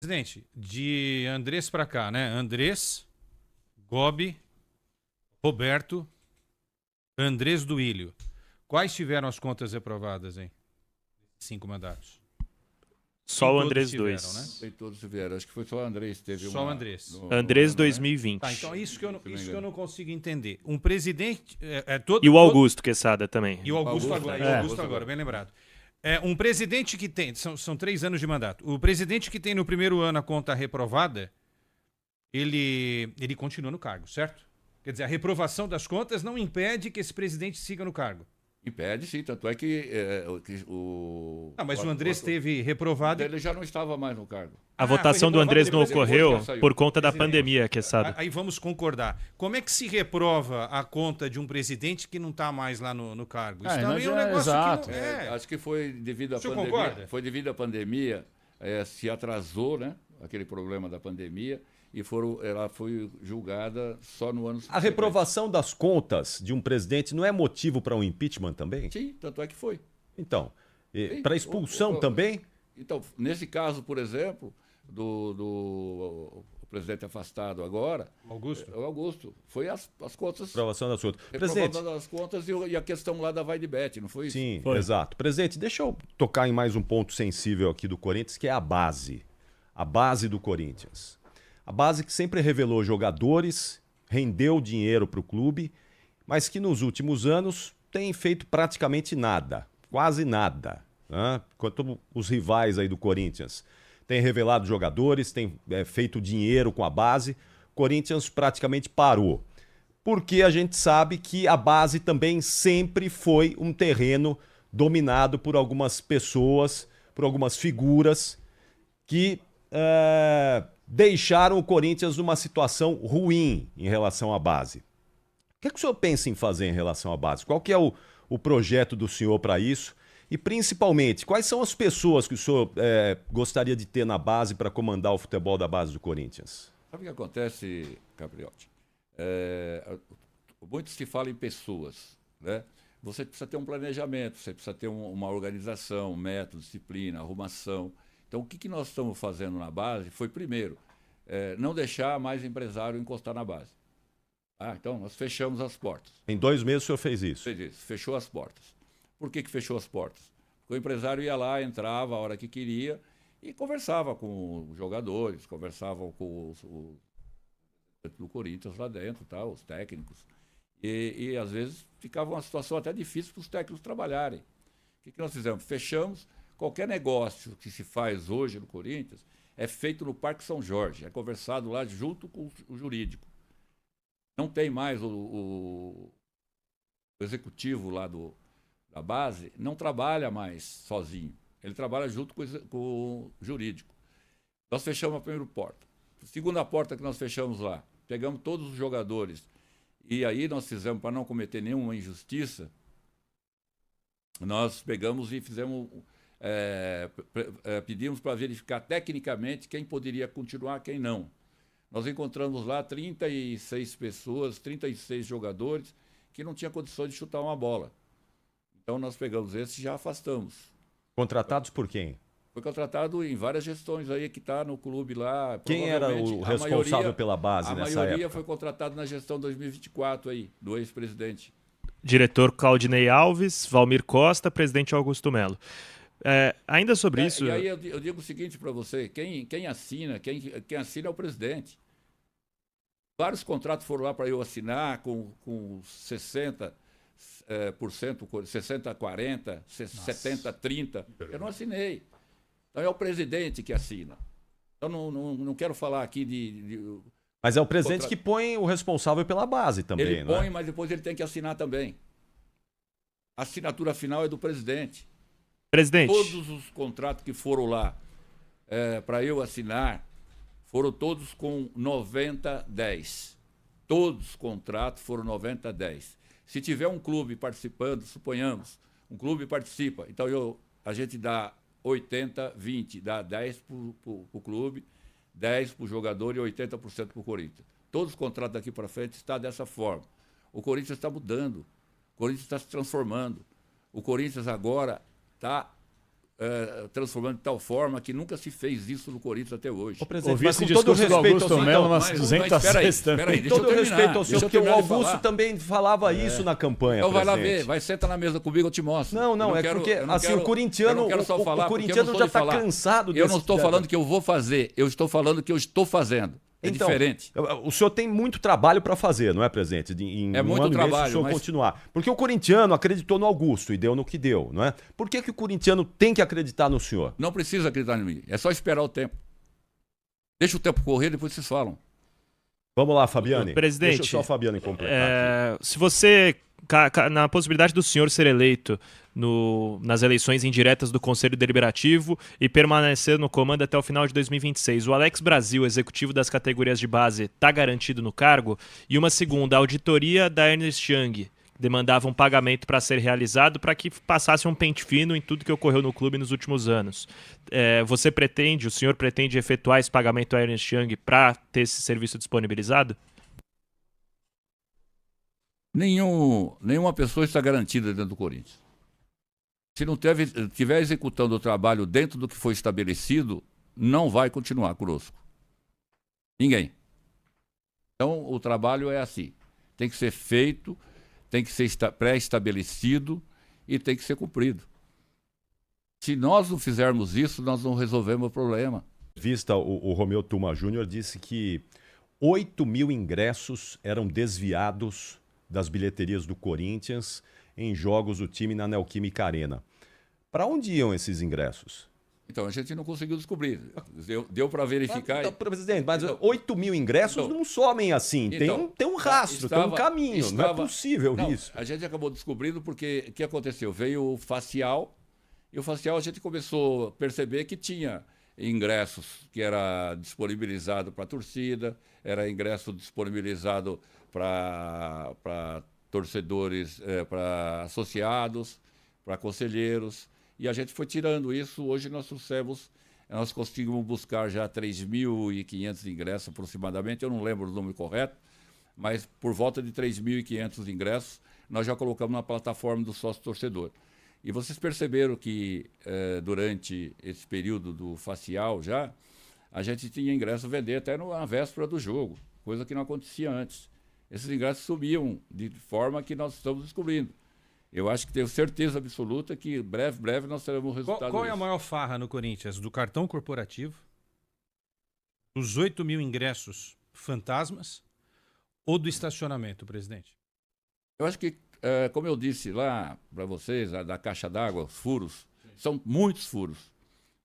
Presidente, de Andrés para cá, né? Andrés, Gobi, Roberto, Andrés Duílio. Quais tiveram as contas reprovadas, hein? 5 mandatos. Só o todos Andrés tiveram, 2. né? Nem todos tiveram. Acho que foi só o Andrés que teve Só uma... o Andrés. Andrés ano, né? 2020. Tá, então isso que eu não, Se não me isso que eu engano. não consigo entender. Um presidente... E o Augusto Quesada também. E o Augusto Augusto, agora, né? e o É. Augusto agora, bem lembrado. Um presidente que tem... São 3 anos de mandato. O presidente que tem no primeiro ano a conta reprovada, ele continua no cargo, certo? Quer dizer, a reprovação das contas não impede que esse presidente siga no cargo. Impede, sim. Tanto é que o... Mas o Andrés teve reprovado... Ele já não estava mais no cargo. A votação do Andrés não depois ocorreu já saiu. por conta da Presidente, pandemia, Quesada. Aí vamos concordar. Como é que se reprova a conta de um presidente que não está mais lá no cargo? Isso também é um negócio exato. que não é. Acho que foi devido à O senhor pandemia. concorda? Foi devido à pandemia, se atrasou, né? Aquele problema da pandemia, e ela foi julgada só no ano A subsequente. reprovação das contas de um presidente não é motivo para um impeachment também? Sim, tanto é que foi. Então, Sim. para expulsão também? Então, nesse caso, por exemplo, do presidente afastado agora, Augusto? o Augusto, foi as contas... Reprovação das contas. Reprovação Presidente, das contas e a questão lá da vai de bet, não foi isso? sim, Foi. exato. Presidente, deixa eu tocar em mais um ponto sensível aqui do Corinthians, que é a base. A base do Corinthians. A base que sempre revelou jogadores, rendeu dinheiro para o clube, mas que nos últimos anos tem feito praticamente nada, quase nada. Né? Enquanto os rivais aí do Corinthians têm revelado jogadores, têm feito dinheiro com a base, o Corinthians praticamente parou. Porque a gente sabe que a base também sempre foi um terreno dominado por algumas pessoas, por algumas figuras que deixaram o Corinthians numa situação ruim em relação à base. O que o senhor pensa em fazer em relação à base? Qual que é o projeto do senhor para isso? E principalmente, quais são as pessoas que o senhor gostaria de ter na base para comandar o futebol da base do Corinthians? Sabe o que acontece, Capriotti? Muito se fala em pessoas, né? Você precisa ter um planejamento, você precisa ter uma organização, método, disciplina, arrumação. Então, o que nós estamos fazendo na base foi, primeiro, não deixar mais empresário encostar na base. Então, nós fechamos as portas. Em 2 meses o senhor fez isso? Fez isso, fechou as portas. Por que fechou as portas? Porque o empresário ia lá, entrava a hora que queria e conversava com os jogadores, conversava com o do Corinthians lá dentro, tá, os técnicos. E às vezes ficava uma situação até difícil para os técnicos trabalharem. O que nós fizemos? Fechamos. Qualquer negócio que se faz hoje no Corinthians é feito no Parque São Jorge, é conversado lá junto com o jurídico. Não tem mais o executivo lá da base, não trabalha mais sozinho. Ele trabalha junto com o jurídico. Nós fechamos a primeira porta. A segunda porta que nós fechamos lá, pegamos todos os jogadores e aí nós fizemos, para não cometer nenhuma injustiça, nós pegamos e fizemos... pedimos para verificar tecnicamente quem poderia continuar, quem não. Nós encontramos lá 36 pessoas, 36 jogadores que não tinham condições de chutar uma bola. Então nós pegamos esses e já afastamos. Contratados por quem? Foi contratado em várias gestões aí que está no clube lá. Quem era o responsável pela base nessa época? A maioria foi contratado na gestão 2024 aí, do ex-presidente. Diretor Claudinei Alves, Valmir Costa, presidente Augusto Melo. Ainda sobre isso... E aí eu digo o seguinte para você, quem assina é o presidente. Vários contratos foram lá para eu assinar com 60%, 60-40%, 70-30%. Eu não assinei. Então é o presidente que assina. Eu não quero falar aqui de Mas é o presidente que põe o responsável pela base também, ele não é? põe, mas depois ele tem que assinar também. A assinatura final é do presidente. Presidente. Todos os contratos que foram lá para eu assinar foram todos com 90-10. Todos os contratos foram 90-10. Se tiver um clube participando, suponhamos, um clube participa, então a gente dá 80-20, dá 10 para o clube, 10 para o jogador e 80% para o Corinthians. Todos os contratos daqui para frente estão dessa forma. O Corinthians está mudando, o Corinthians está se transformando. O Corinthians agora está transformando de tal forma que nunca se fez isso no Corinthians até hoje. Ô, presidente, Ouvi mas esse com todo discurso do respeito Augusto ao Melo senhor, umas 200 vezes também. Peraí, com deixa eu todo terminar. respeito ao senhor, Deixa eu porque o terminar de Augusto falar. também falava isso na campanha, Então vai lá presidente. ver, vai sentar na mesa comigo, eu te mostro. Não, Eu é quero- porque eu não assim, quero- o corintiano, eu não quero só falar o porque eu corintiano não sou já de está falar. cansado Eu não estou falando que eu vou fazer, eu estou falando que eu estou fazendo. É Então, diferente. O senhor tem muito trabalho para fazer, não é, presidente? É muito ano e mês, trabalho, se o senhor mas- continuar. Porque o corintiano acreditou no Augusto e deu no que deu, não é? Por que o corintiano tem que acreditar no senhor? Não precisa acreditar em mim, é só esperar o tempo. Deixa o tempo correr, depois vocês falam. Vamos lá, Fabiane. Presidente, Deixa só o Fabiane completar aqui. se você, na possibilidade do senhor ser eleito nas eleições indiretas do Conselho Deliberativo e permanecer no comando até o final de 2026, o Alex Brasil, executivo das categorias de base, está garantido no cargo? E uma segunda, a auditoria da Ernst Young demandava um pagamento para ser realizado para que passasse um pente fino em tudo que ocorreu no clube nos últimos anos. O senhor pretende efetuar esse pagamento à Ernst Young para ter esse serviço disponibilizado? Nenhuma pessoa está garantida dentro do Corinthians. Se não estiver executando o trabalho dentro do que foi estabelecido, não vai continuar conosco. Ninguém. Então, o trabalho é assim. Tem que ser feito, tem que ser pré-estabelecido e tem que ser cumprido. Se nós não fizermos isso, nós não resolvemos o problema. Vista, o Romeu Tuma Júnior disse que 8 mil ingressos eram desviados das bilheterias do Corinthians em jogos do time na Neoquímica Arena. Para onde iam esses ingressos? Então, a gente não conseguiu descobrir. Deu para verificar. Então, presidente, mas 8 mil ingressos não somem assim. Então, tem um rastro, tem um caminho. Não é possível Não, isso. A gente acabou descobrindo porque o que aconteceu? Veio o facial, e o facial a gente começou a perceber que tinha ingressos que era disponibilizado para a torcida, era ingresso disponibilizado para torcedores, para associados, para conselheiros. E a gente foi tirando isso. Hoje nós conseguimos buscar já 3.500 ingressos aproximadamente. Eu não lembro o número correto, mas por volta de 3.500 ingressos nós já colocamos na plataforma do sócio-torcedor. E vocês perceberam que durante esse período do facial já, a gente tinha ingresso a vender até na véspera do jogo, coisa que não acontecia antes. Esses ingressos subiam de forma que nós estamos descobrindo. Eu acho que tenho certeza absoluta que breve nós teremos o resultado. Qual é a maior farra no Corinthians? Do cartão corporativo? Dos 8 mil ingressos fantasmas? Ou do estacionamento, presidente? Eu acho que, como eu disse lá para vocês, da caixa d'água, os furos, são muitos furos.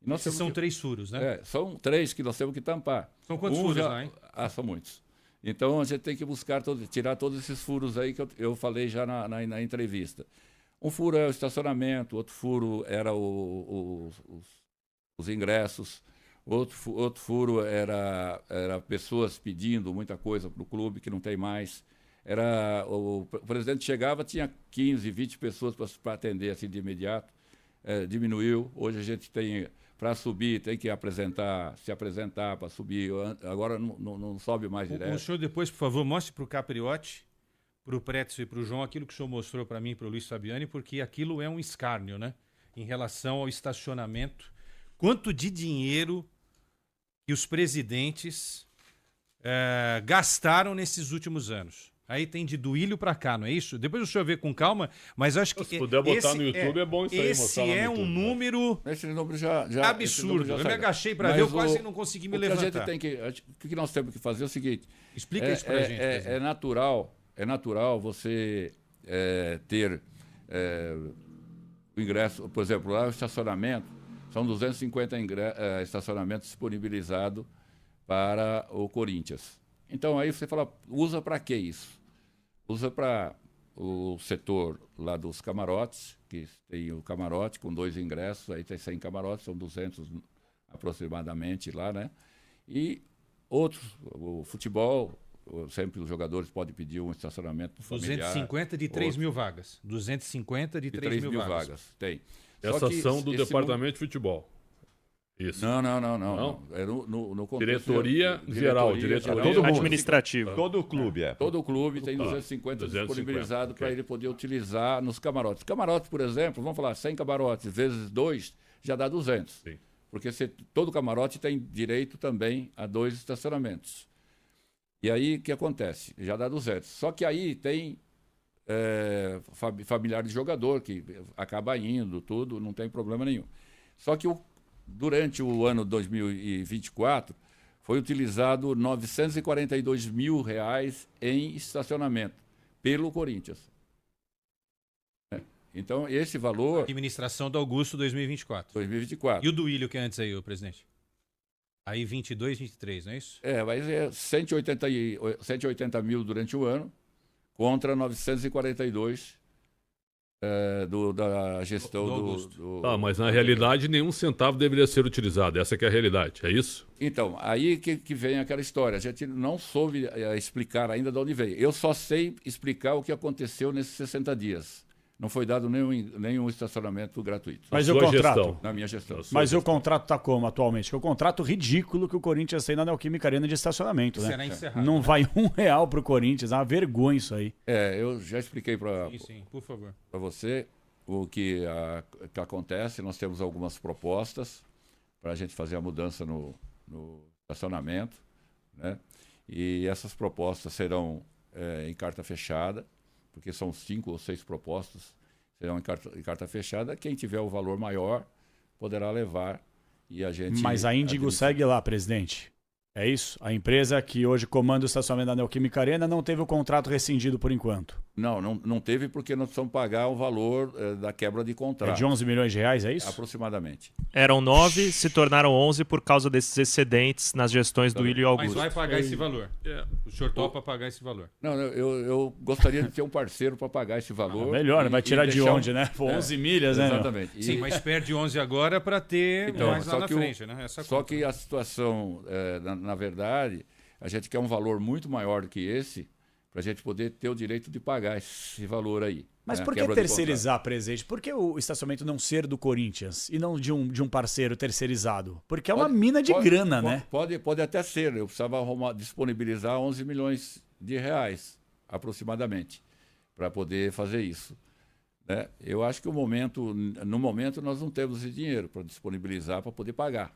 E nós Esses são 3 furos, né? São 3 que nós temos que tampar. São quantos furos lá, hein? São muitos. Então a gente tem que buscar tirar todos esses furos aí que eu falei já na entrevista. Um furo é o estacionamento, outro furo era os ingressos, outro furo era pessoas pedindo muita coisa para o clube que não tem mais. O presidente chegava, tinha 15, 20 pessoas para atender assim de imediato. Diminuiu. Hoje a gente tem, para subir, tem que se apresentar para subir. Agora não sobe mais direto. O senhor depois, por favor, mostre para o Capriotti, para o Pretz e para o João aquilo que o senhor mostrou para mim e para o Luiz Fabiani, porque aquilo é um escárnio, né? Em relação ao estacionamento. Quanto de dinheiro que os presidentes gastaram nesses últimos anos? Aí tem de Duílio para cá, não é isso? Depois o senhor vê com calma, mas acho que... Se puder botar no YouTube, é bom isso aí, esse mostrar lá no é YouTube, um número Esse número já absurdo. Eu me agachei para ver, eu quase não consegui me levantar. O que nós temos que fazer é o seguinte... Explica isso para a gente. É natural você ter o ingresso, por exemplo, lá o estacionamento, são 250 estacionamentos disponibilizados para o Corinthians. Então aí você fala, usa para que isso? Usa para o setor lá dos camarotes, que tem o camarote com 2 ingressos, aí tem 100 camarotes, são 200 aproximadamente lá, né? E outros, o futebol, sempre os jogadores podem pedir um estacionamento familiar. 250 de 3 mil vagas. 250 de 3 mil vagas. Tem. Essa ação do Departamento de Futebol. Isso. Não. É no contexto Diretoria geral. Todo mundo. Administrativo. Todo o clube, Todo o clube tem 250 disponibilizado para ele poder utilizar nos camarotes. Camarotes, por exemplo, vamos falar 100 camarotes vezes 2, já dá 200. Sim. Porque todo camarote tem direito também a 2 estacionamentos. E aí, o que acontece? Já dá 200. Só que aí tem familiar de jogador que acaba indo, tudo, não tem problema nenhum. Só que durante o ano 2024, foi utilizado R$ 942 mil em estacionamento pelo Corinthians. Então, esse valor... Administração do Augusto 2024. 2024. E o do Willio que é antes aí, ô presidente? Aí 22, 23, não é isso? Mas é 180 mil durante o ano contra 942 da gestão do... Mas na realidade nenhum centavo deveria ser utilizado. Essa que é a realidade, é isso? Então, aí que vem aquela história. A gente não soube explicar ainda de onde veio. Eu só sei explicar o que aconteceu nesses 60 dias. Não foi dado nenhum estacionamento gratuito. Mas o contrato? Gestão. Na minha gestão. Mas o contrato está como atualmente? Que é o contrato ridículo que o Corinthians tem na Neoquímica Arena de estacionamento, né? Será encerrado. Não vai R$1 pro Corinthians, é uma vergonha isso aí. Eu já expliquei para Sim, por favor. você o que acontece. Nós temos algumas propostas para a gente fazer a mudança no estacionamento, né? E essas propostas serão em carta fechada, porque são 5 ou 6 propostas, serão em carta fechada. Quem tiver o valor maior poderá levar e a gente... Mas a Índigo segue lá, presidente. É isso? A empresa que hoje comanda o estacionamento da Neoquímica Arena não teve o contrato rescindido por enquanto. Não teve, porque nós precisamos pagar o valor da quebra de contrato. É de R$11 milhões, é isso? Aproximadamente. Eram 9, se tornaram 11 por causa desses excedentes nas gestões do Willio e Augusto. Mas vai pagar esse valor. O senhor topa pagar esse valor. Não, eu gostaria de ter um parceiro para pagar esse valor. Melhor, vai tirar de onde, né? Pô, 11 milhas, né? Exatamente. Sim, mas perde 11 agora para ter mais lá na frente, né? Só que a situação, na verdade, a gente quer um valor muito maior do que esse, para a gente poder ter o direito de pagar esse valor aí. Mas por que terceirizar, presidente? Por que o estacionamento não ser do Corinthians e não de um parceiro terceirizado? Porque é uma mina de grana, né? Pode até ser. Eu precisava disponibilizar 11 milhões de reais, aproximadamente, para poder fazer isso, né? Eu acho que no momento nós não temos esse dinheiro para disponibilizar para poder pagar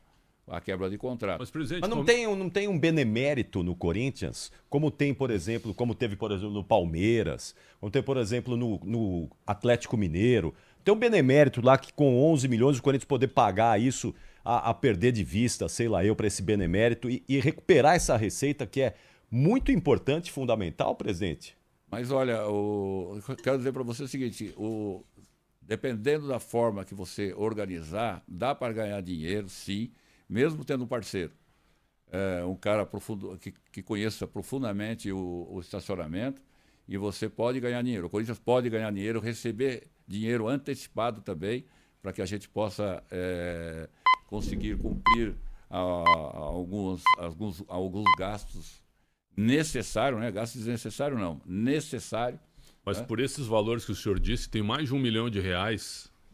a quebra de contrato. Mas, presidente, Mas não tem um benemérito no Corinthians, como teve, por exemplo, no Palmeiras, como tem, por exemplo, no Atlético Mineiro. Tem um benemérito lá que com 11 milhões o Corinthians poder pagar isso a perder de vista, sei lá eu, para esse benemérito e recuperar essa receita que é muito importante e fundamental, presidente? Mas olha, eu quero dizer para você o seguinte, dependendo da forma que você organizar, dá para ganhar dinheiro, sim, mesmo tendo um parceiro, um cara que conheça profundamente o estacionamento, e você pode ganhar dinheiro. O Corinthians pode ganhar dinheiro, receber dinheiro antecipado também, para que a gente possa conseguir cumprir alguns gastos necessários, né? Gastos desnecessários não, necessário. Mas por esses valores que o senhor disse, tem mais de R$1 milhão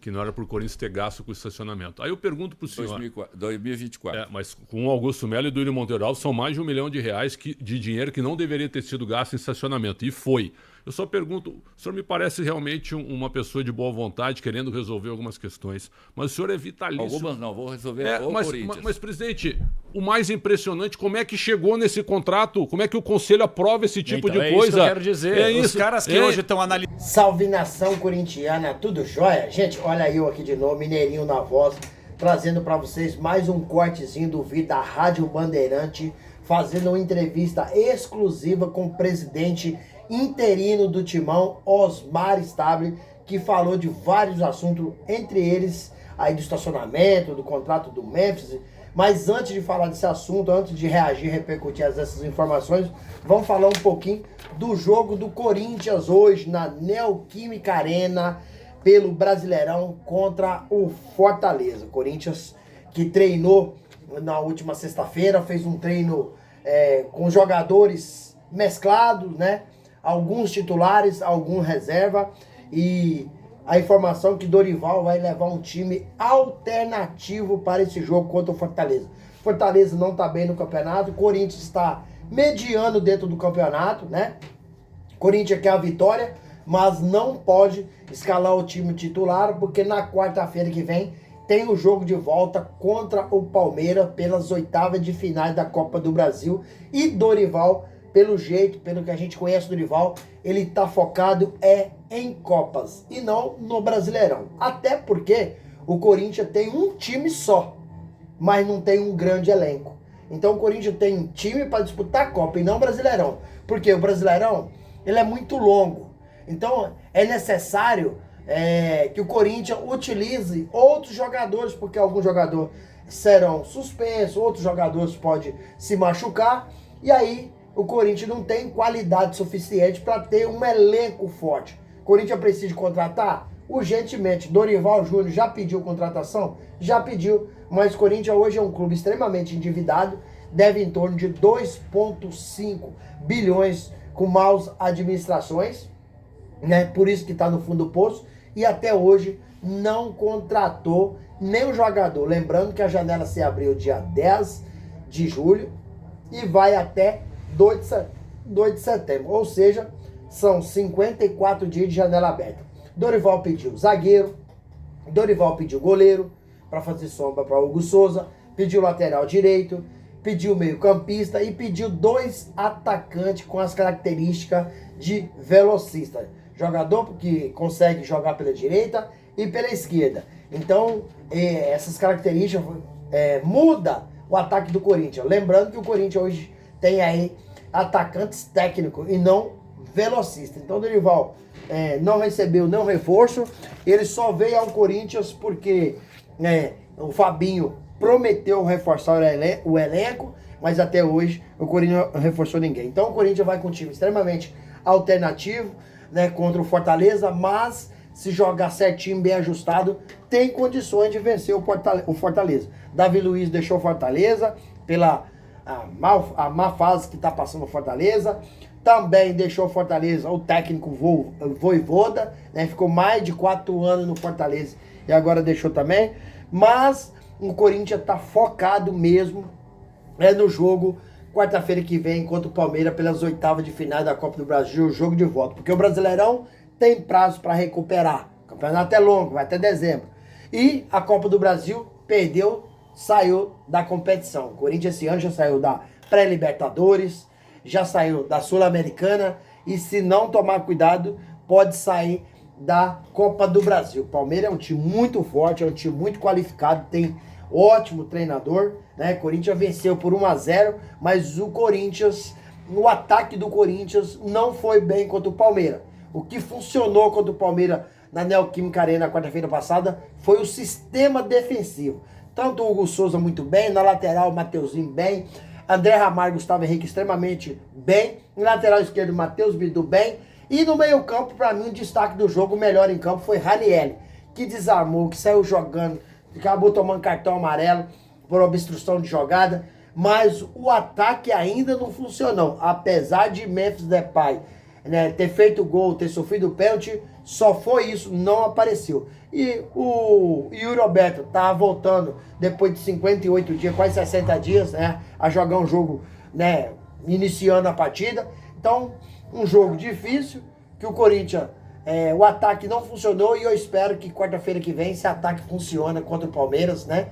que não era para o Corinthians ter gasto com o estacionamento. Aí eu pergunto para o senhor... 2024. Mas com o Augusto Melo e do Willio Monteiro Alves, são mais de R$1 milhão de dinheiro que não deveria ter sido gasto em estacionamento. E foi. Eu só pergunto, o senhor me parece realmente uma pessoa de boa vontade, querendo resolver algumas questões, mas o senhor é vitalício. Algumas não, vou resolver o Corinthians. Mas, presidente, o mais impressionante, como é que chegou nesse contrato? Como é que o Conselho aprova esse tipo de coisa? Isso que eu quero dizer. Os caras que hoje estão analisando... Salve nação corintiana, tudo jóia? Gente, olha eu aqui de novo, Mineirinho na voz, trazendo para vocês mais um cortezinho do vídeo da Rádio Bandeirante, fazendo uma entrevista exclusiva com o presidente interino do Timão, Osmar Stable, que falou de vários assuntos, entre eles aí do estacionamento, do contrato do Memphis. Mas antes de falar desse assunto, antes de reagir, repercutir essas informações, vamos falar um pouquinho do jogo do Corinthians hoje na Neoquímica Arena pelo Brasileirão contra o Fortaleza. O Corinthians que treinou na última sexta-feira, fez um treino com jogadores mesclados, né? Alguns titulares, alguns reserva, e a informação que Dorival vai levar um time alternativo para esse jogo contra o Fortaleza. Fortaleza não está bem no campeonato, o Corinthians está mediano dentro do campeonato, né? Corinthians quer a vitória, mas não pode escalar o time titular, porque na quarta-feira que vem tem o jogo de volta contra o Palmeiras pelas oitavas de finais da Copa do Brasil. E Dorival, pelo jeito, pelo que a gente conhece do Dorival, ele tá focado em Copas e não no Brasileirão. Até porque o Corinthians tem um time só, mas não tem um grande elenco. Então o Corinthians tem um time para disputar a Copa e não o Brasileirão. Porque o Brasileirão, ele é muito longo. Então é necessário que o Corinthians utilize outros jogadores, porque alguns jogadores serão suspensos, outros jogadores podem se machucar, e aí o Corinthians não tem qualidade suficiente para ter um elenco forte. O Corinthians precisa contratar? Urgentemente. Dorival Júnior já pediu contratação? Já pediu, mas o Corinthians hoje é um clube extremamente endividado, deve em torno de 2,5 bilhões com maus administrações, né? Por isso que está no fundo do poço, e até hoje não contratou nenhum jogador. Lembrando que a janela se abriu dia 10 de julho e vai até 2 de setembro, ou seja, são 54 dias de janela aberta. Dorival pediu zagueiro, Dorival pediu goleiro para fazer sombra para Hugo Souza, pediu lateral direito, pediu meio campista e pediu 2 atacantes com as características de velocista. Jogador que consegue jogar pela direita e pela esquerda. Então, essas características muda o ataque do Corinthians. Lembrando que o Corinthians hoje tem aí atacantes técnicos e não velocistas. Então, o Dorival não recebeu nenhum reforço. Ele só veio ao Corinthians porque o Fabinho prometeu reforçar o elenco, mas até hoje o Corinthians não reforçou ninguém. Então, o Corinthians vai com um time extremamente alternativo, né, contra o Fortaleza, mas se jogar certinho, bem ajustado, tem condições de vencer o Fortaleza. Davi Luiz deixou o Fortaleza pela a má fase que está passando o Fortaleza. Também deixou o Fortaleza o técnico Vojvoda, né, ficou mais de 4 anos no Fortaleza e agora deixou também. Mas o Corinthians está focado mesmo no jogo quarta-feira que vem contra o Palmeiras pelas oitavas de final da Copa do Brasil, o jogo de volta. Porque o Brasileirão tem prazo para recuperar. O campeonato é longo, vai até dezembro. E a Copa do Brasil perdeu, saiu da competição. O Corinthians esse ano já saiu da pré-Libertadores, já saiu da Sul-Americana e se não tomar cuidado, pode sair da Copa do Brasil. O Palmeiras é um time muito forte, é um time muito qualificado, tem ótimo treinador, né? Corinthians venceu por 1-0, mas o ataque do Corinthians não foi bem contra o Palmeiras. O que funcionou contra o Palmeiras na Neoquímica Arena na quarta-feira passada foi o sistema defensivo. Tanto o Hugo Souza muito bem, na lateral o Mateuzinho bem, André Ramalho e Gustavo Henrique extremamente bem, na lateral esquerdo o Matheus Bidu bem, e no meio campo, para mim, o destaque do jogo, o melhor em campo foi Ranieri, que desarmou, que saiu jogando, acabou tomando cartão amarelo por obstrução de jogada, mas o ataque ainda não funcionou. Apesar de Memphis Depay, né, ter feito gol, ter sofrido pênalti, só foi isso, não apareceu. E o Yuri Alberto tá voltando depois de 58 dias, quase 60 dias, né, a jogar um jogo, né, iniciando a partida. Então, um jogo difícil, que o Corinthians, o ataque não funcionou, e eu espero que quarta-feira que vem esse ataque funcione contra o Palmeiras, né,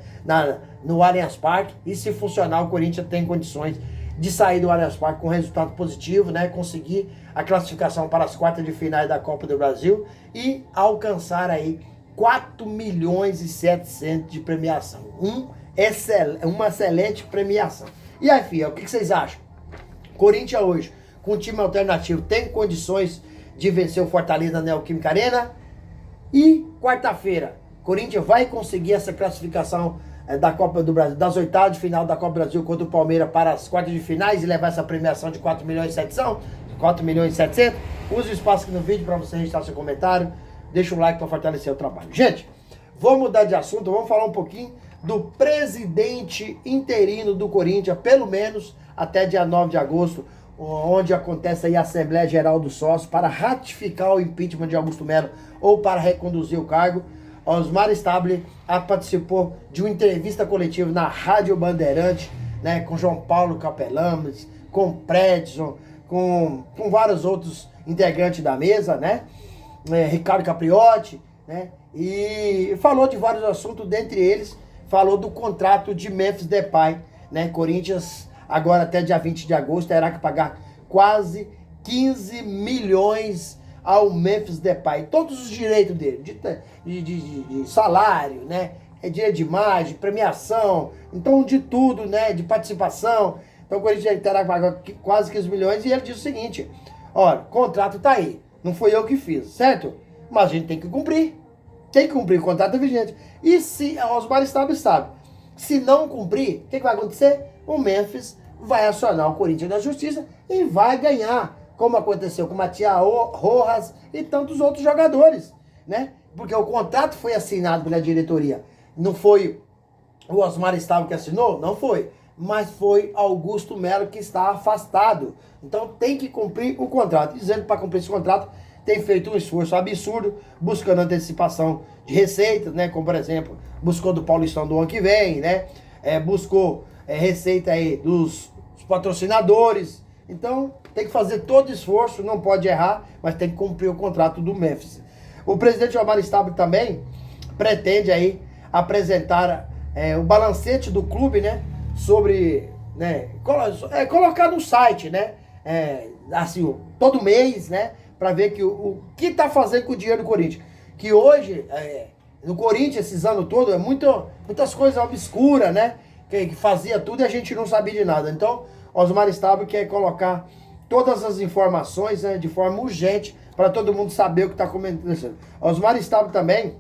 no Allianz Parque, e se funcionar o Corinthians tem condições de sair do Allianz Parque com resultado positivo, né, conseguir a classificação para as quartas de finais da Copa do Brasil e alcançar aí 4.700.000 de premiação. Uma excelente premiação. E aí, filha, o que vocês acham? Corinthians hoje, com um time alternativo, tem condições de vencer o Fortaleza na Neoquímica Arena? E quarta-feira, Corinthians vai conseguir essa classificação da Copa do Brasil, das oitavas de final da Copa do Brasil contra o Palmeiras para as quartas de finais e levar essa premiação de 4.700.000? Use o espaço aqui no vídeo para você registrar seu comentário. Deixa um like para fortalecer o trabalho. Gente, vamos mudar de assunto, vamos falar um pouquinho do presidente interino do Corinthians, pelo menos até dia 9 de agosto, onde acontece aí a Assembleia Geral dos Sócios para ratificar o impeachment de Augusto Melo ou para reconduzir o cargo. Osmar Stable participou de uma entrevista coletiva na Rádio Bandeirante, né, com João Paulo Capelames, com Predson, com vários outros integrantes da mesa, né? Ricardo Capriotti, né? E falou de vários assuntos, dentre eles, falou do contrato de Memphis Depay, né? Corinthians, agora até dia 20 de agosto, terá que pagar quase 15 milhões ao Memphis Depay. Todos os direitos dele, de salário, né? Direito de imagem, premiação, então de tudo, né? De participação. Então o Corinthians terá que pagar quase 15 milhões e ele diz o seguinte, olha, o contrato tá aí, não foi eu que fiz, certo? Mas a gente tem que cumprir. Tem que cumprir, o contrato é vigente. E se a Osmar sabe, se não cumprir, o que vai acontecer? O Memphis vai acionar o Corinthians na justiça e vai ganhar, como aconteceu com o Matias Rojas e tantos outros jogadores, né? Porque o contrato foi assinado pela diretoria. Não foi o Osmar Estado que assinou? Não foi. Mas foi Augusto Melo que está afastado. Então tem que cumprir o contrato. Dizendo que para cumprir esse contrato tem feito um esforço absurdo, buscando antecipação de receitas, né? Como por exemplo, buscou do Paulistão do ano que vem, né? Buscou receita aí dos patrocinadores. Então tem que fazer todo esforço, não pode errar, mas tem que cumprir o contrato do Memphis. O presidente Omar Stable também pretende aí apresentar o balancete do clube, né? Sobre, né? Colocar no site, né? Assim, todo mês, né? Para ver que o que está fazendo com o dinheiro do Corinthians. Que hoje, no Corinthians, esses anos todos, muitas coisas obscuras, né? Que fazia tudo e a gente não sabia de nada. Então, Osmar Stable quer colocar todas as informações, né, de forma urgente para todo mundo saber o que está acontecendo. Osmar Stable também,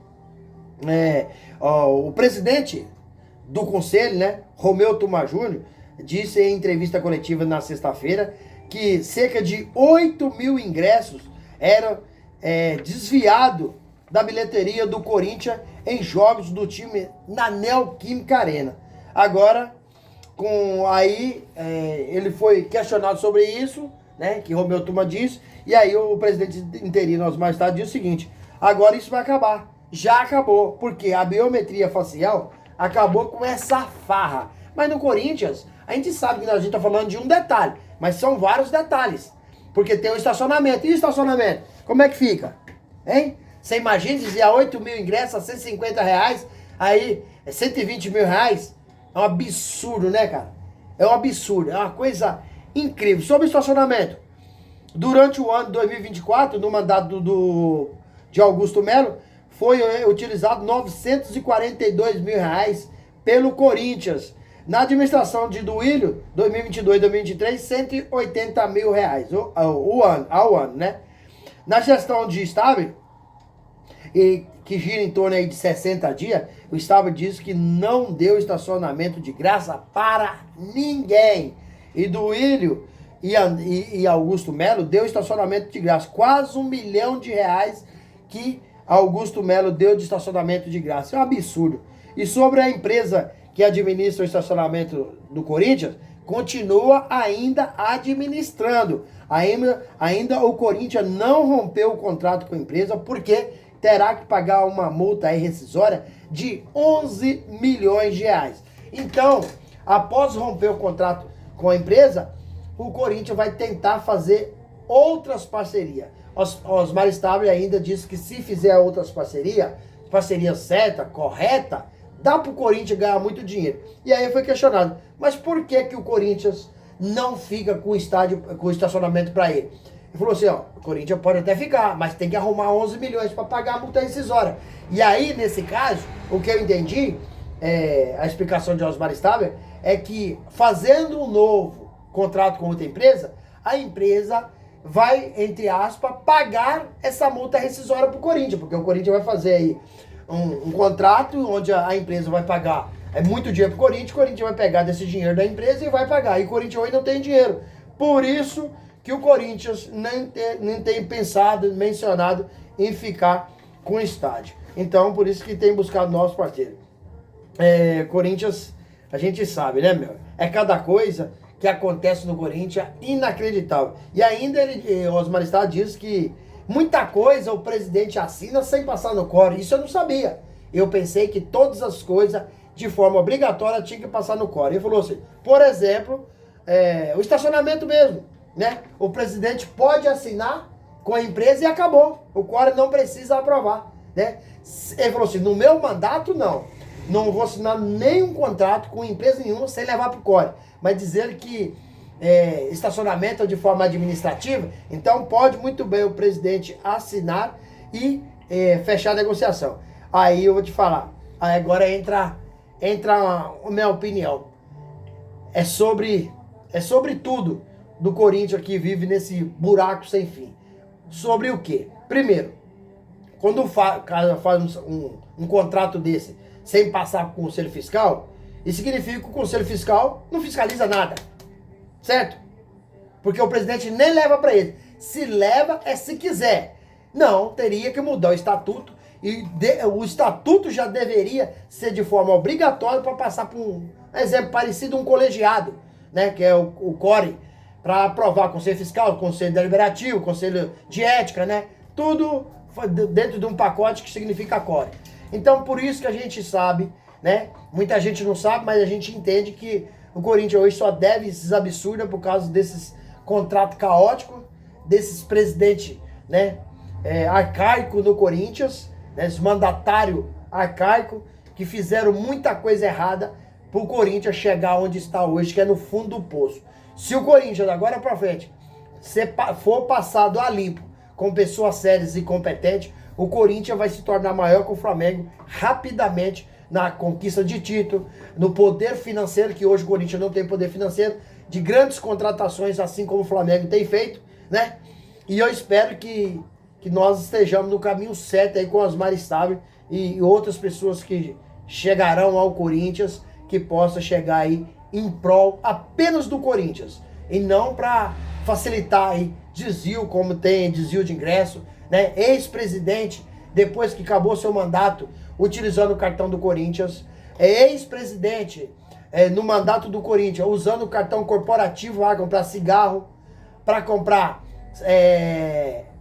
o presidente do conselho, né, Romeu Tuma Júnior, disse em entrevista coletiva na sexta-feira que cerca de 8 mil ingressos eram desviados da bilheteria do Corinthians em jogos do time na Neoquímica Arena. Agora, ele foi questionado sobre isso, né, que Romeu Tuma disse, e aí o presidente interino Osmar Stable disse o seguinte, agora isso vai acabar. Já acabou, porque a biometria facial acabou com essa farra. Mas no Corinthians, a gente sabe que a gente está falando de um detalhe, mas são vários detalhes. Porque tem o estacionamento. E o estacionamento? Como é que fica? Hein? Você imagina dizer 8 mil ingressos a 150 reais, aí 120 mil reais? É um absurdo, né, cara? É um absurdo, é uma coisa incrível. Sobre o estacionamento, durante o ano de 2024, no mandato de Augusto Melo, foi utilizado 942 mil reais pelo Corinthians. Na administração de Duílio, 2022 e 2023, 180 mil reais ao ano, né? Na gestão de Stable, que gira em torno aí de 60 dias, o Stable diz que não deu estacionamento de graça para ninguém. E Duílio e Augusto Melo deu estacionamento de graça. Quase R$1 milhão que Augusto Melo deu de estacionamento de graça. É um absurdo. E sobre a empresa que administra o estacionamento do Corinthians, continua ainda administrando. Ainda o Corinthians não rompeu o contrato com a empresa, porque terá que pagar uma multa rescisória de 11 milhões de reais. Então, após romper o contrato com a empresa, o Corinthians vai tentar fazer outras parcerias. Osmar Stable ainda disse que se fizer outras parceria certa, correta, dá pro Corinthians ganhar muito dinheiro. E aí foi questionado, mas por que o Corinthians não fica com o estacionamento para ele? Ele falou assim, o Corinthians pode até ficar, mas tem que arrumar 11 milhões para pagar a multa rescisória. E aí, nesse caso, o que eu entendi, a explicação de Osmar Stable, é que fazendo um novo contrato com outra empresa, a empresa vai, entre aspas, pagar essa multa rescisória pro Corinthians, porque o Corinthians vai fazer aí um contrato onde a empresa vai pagar muito dinheiro pro Corinthians, o Corinthians vai pegar desse dinheiro da empresa e vai pagar. E o Corinthians hoje não tem dinheiro. Por isso que o Corinthians nem tem pensado, mencionado em ficar com o estádio. Então, por isso que tem buscado novos parceiros. Corinthians, a gente sabe, né, meu? É cada coisa que acontece no Corinthians inacreditável. E ainda Osmar Stable diz que muita coisa o presidente assina sem passar no core. Isso eu não sabia. Eu pensei que todas as coisas, de forma obrigatória, tinha que passar no core. Ele falou assim, por exemplo, o estacionamento mesmo, né? O presidente pode assinar com a empresa e acabou. O core não precisa aprovar. né? Ele falou assim, no meu mandato, não vou assinar nenhum contrato com empresa nenhuma sem levar para o CORE. Mas dizer que estacionamento é de forma administrativa, então pode muito bem o presidente assinar e fechar a negociação. Aí eu vou te falar, aí agora entra a minha opinião. É sobre tudo do Corinthians que vive nesse buraco sem fim. Sobre o quê? Primeiro, quando o cara faz um contrato desse sem passar por conselho fiscal, isso significa que o conselho fiscal não fiscaliza nada. Certo? Porque o presidente nem leva para ele. Se leva é se quiser. Não, teria que mudar o estatuto. E o estatuto já deveria ser de forma obrigatória para passar por um exemplo parecido, um colegiado, né? Que é o CORE, para aprovar o conselho fiscal, o conselho deliberativo, o conselho de ética, né? Tudo dentro de um pacote que significa CORE. Então, por isso que a gente sabe, né? Muita gente não sabe, mas a gente entende que o Corinthians hoje só deve esses absurdos por causa desses contratos caóticos, desses presidentes, né, arcaicos no Corinthians, né, esse mandatário arcaico, que fizeram muita coisa errada para o Corinthians chegar onde está hoje, que é no fundo do poço. Se o Corinthians, agora para frente, for passado a limpo, com pessoas sérias e competentes, o Corinthians vai se tornar maior que o Flamengo rapidamente, na conquista de título, no poder financeiro, que hoje o Corinthians não tem poder financeiro, de grandes contratações, assim como o Flamengo tem feito, né? E eu espero que nós estejamos no caminho certo aí com o Osmar Stabile e outras pessoas que chegarão ao Corinthians, que possa chegar aí em prol apenas do Corinthians, e não para facilitar aí desvio, como tem desvio de ingresso, né? Ex-presidente, depois que acabou seu mandato, utilizando o cartão do Corinthians, ex-presidente no mandato do Corinthians, usando o cartão corporativo para comprar cigarro, para comprar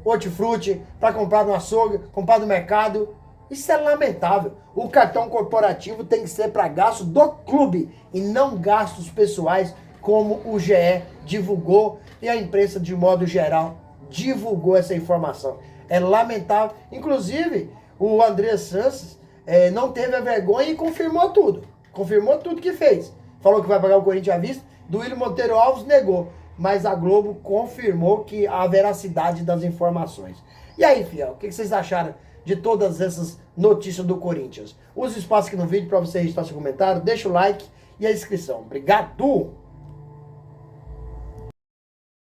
hortifruti, para comprar no açougue, comprar no mercado. Isso é lamentável. O cartão corporativo tem que ser para gastos do clube e não gastos pessoais, como o GE divulgou e a imprensa de modo geral divulgou essa informação. É lamentável. Inclusive, o André Sanches não teve a vergonha e confirmou tudo. Confirmou tudo que fez. Falou que vai pagar o Corinthians à vista. Duílio Monteiro Alves negou. Mas a Globo confirmou que a veracidade das informações. E aí, fiel, o que vocês acharam de todas essas notícias do Corinthians? Use o espaço aqui no vídeo para você registrar seu comentário. Deixa o like e a inscrição. Obrigado!